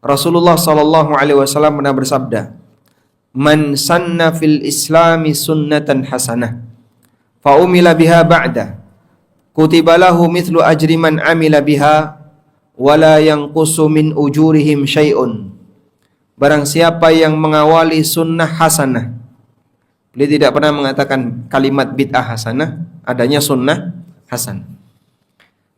Rasulullah sallallahu alaihi wasallam pernah bersabda, "Man sanna fil Islami sunnatan hasanah, fa umila biha ba'da, kutiba lahu mithlu ajri man amila biha, wa la yanqusu min ujurihim syai'un." Barang siapa yang mengawali sunnah hasanah. Beliau tidak pernah mengatakan kalimat bid'ah hasanah, adanya sunnah hasanah.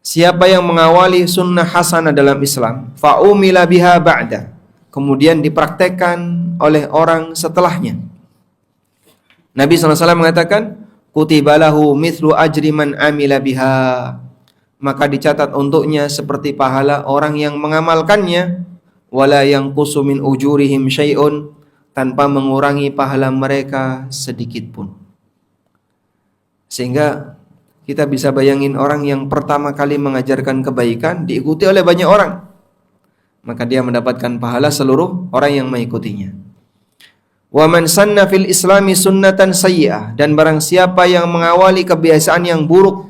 Siapa yang mengawali sunnah hasanah dalam Islam, fa umila biha ba'da, kemudian dipraktekkan oleh orang setelahnya. Nabi SAW mengatakan, kutiba lahu mithlu ajri man amila biha, maka dicatat untuknya seperti pahala orang yang mengamalkannya, wala yanqusu min ujurihim syai'un, tanpa mengurangi pahala mereka sedikit pun. Sehingga kita bisa bayangin orang yang pertama kali mengajarkan kebaikan diikuti oleh banyak orang, maka dia mendapatkan pahala seluruh orang yang mengikutinya. Wa man sanna fil Islami sunnatan sayyi'ah, dan barang siapa yang mengawali kebiasaan yang buruk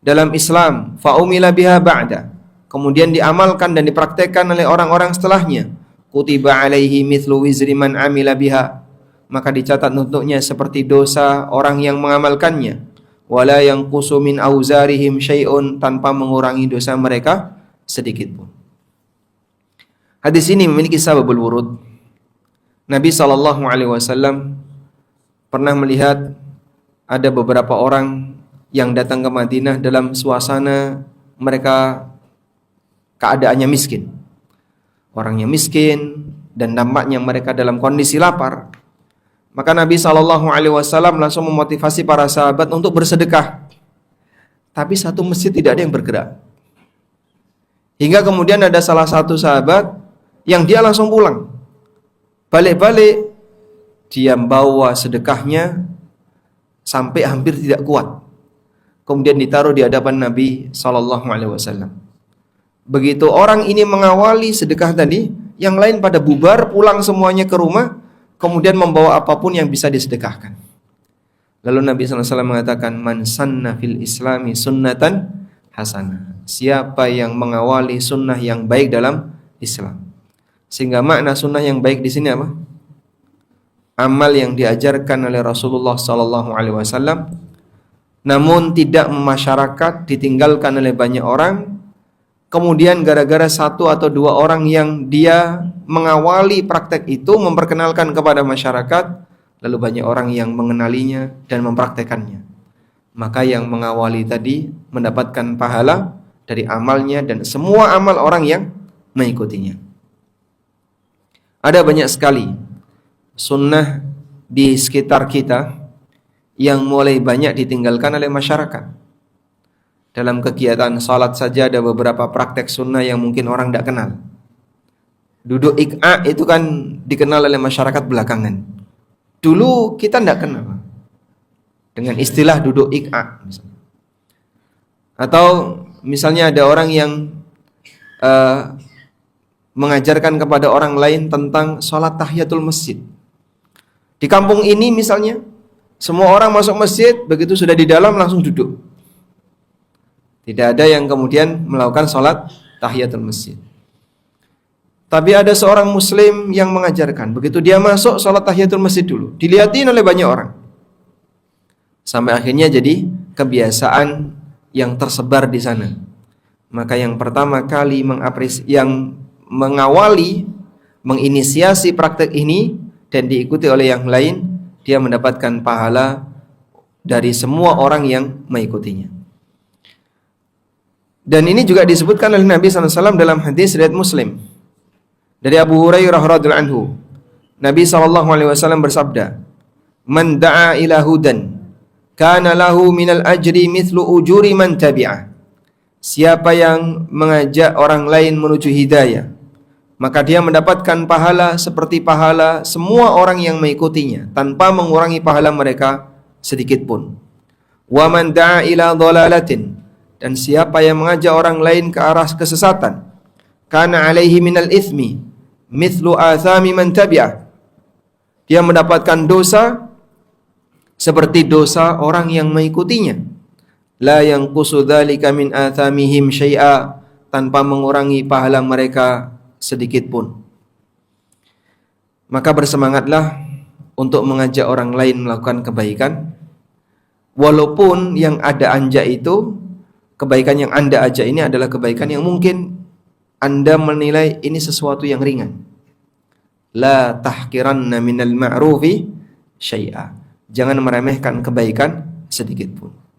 dalam Islam, fa umila biha ba'da, kemudian diamalkan dan dipraktekkan oleh orang-orang setelahnya, kutiba alaihi mithlu wizri man amila biha, maka dicatat untuknya seperti dosa orang yang mengamalkannya, wala yanqusu min auzarihim syai'un, tanpa mengurangi dosa mereka sedikit pun. Hadis ini memiliki sababul wurud. Nabi SAW pernah melihat ada beberapa orang yang datang ke Madinah dalam suasana mereka keadaannya miskin. Orangnya miskin dan nampaknya mereka dalam kondisi lapar. Maka Nabi SAW langsung memotivasi para sahabat untuk bersedekah. Tapi satu masjid tidak ada yang bergerak. Hingga kemudian ada salah satu sahabat yang dia langsung pulang. Balik-balik dia membawa sedekahnya sampai hampir tidak kuat. Kemudian ditaruh di hadapan Nabi SAW. Begitu orang ini mengawali sedekah tadi, yang lain pada bubar, pulang semuanya ke rumah, kemudian membawa apapun yang bisa disedekahkan. Lalu Nabi SAW mengatakan, man sanna fil Islami sunnatan hasanah, siapa yang mengawali sunnah yang baik dalam Islam. Sehingga makna sunnah yang baik di sini apa? Amal yang diajarkan oleh Rasulullah SAW, namun tidak memasyarakat, ditinggalkan oleh banyak orang. Kemudian gara-gara satu atau dua orang yang dia mengawali praktek itu, memperkenalkan kepada masyarakat, lalu banyak orang yang mengenalinya dan mempraktekannya. Maka yang mengawali tadi mendapatkan pahala dari amalnya dan semua amal orang yang mengikutinya. Ada banyak sekali sunnah di sekitar kita yang mulai banyak ditinggalkan oleh masyarakat. Dalam kegiatan salat saja ada beberapa praktek sunnah yang mungkin orang tidak kenal. Duduk iq'a itu kan dikenal oleh masyarakat belakangan. Dulu kita tidak kenal dengan istilah duduk iq'a misalnya. Atau misalnya ada orang yang mengajarkan kepada orang lain tentang sholat tahiyatul masjid. Di kampung ini misalnya, semua orang masuk masjid, begitu sudah di dalam langsung duduk. Tidak ada yang kemudian melakukan sholat tahiyatul masjid. Tapi ada seorang muslim yang mengajarkan, begitu dia masuk sholat tahiyatul masjid dulu, dilihatin oleh banyak orang. Sampai akhirnya jadi kebiasaan yang tersebar di sana. Maka yang pertama kali yang mengawali, menginisiasi praktek ini dan diikuti oleh yang lain, dia mendapatkan pahala dari semua orang yang mengikutinya. Dan ini juga disebutkan oleh Nabi SAW dalam hadis riwayat Muslim dari Abu Hurairah radhiyallahu anhu. Nabi SAW bersabda, "Man da'a ila hudan, kana lahu minal ajri mithlu ujuri man tabi'ah." Siapa yang mengajak orang lain menuju hidayah, maka dia mendapatkan pahala seperti pahala semua orang yang mengikutinya, tanpa mengurangi pahala mereka sedikit pun. Wa man da'a ila dhalalatin, dan siapa yang mengajak orang lain ke arah kesesatan, kana alaihi minal ithmi mithlu athami man tabi'ah, dia mendapatkan dosa seperti dosa orang yang mengikutinya. La yanqusu dzalika min athamihim syai'a, tanpa mengurangi pahala mereka sedikit pun. Maka bersemangatlah untuk mengajak orang lain melakukan kebaikan, walaupun yang ada ajak itu, kebaikan yang Anda ajak ini adalah kebaikan yang mungkin Anda menilai ini sesuatu yang ringan. La tahkiranna minal ma'rufi syai'a. Jangan meremehkan kebaikan sedikit pun.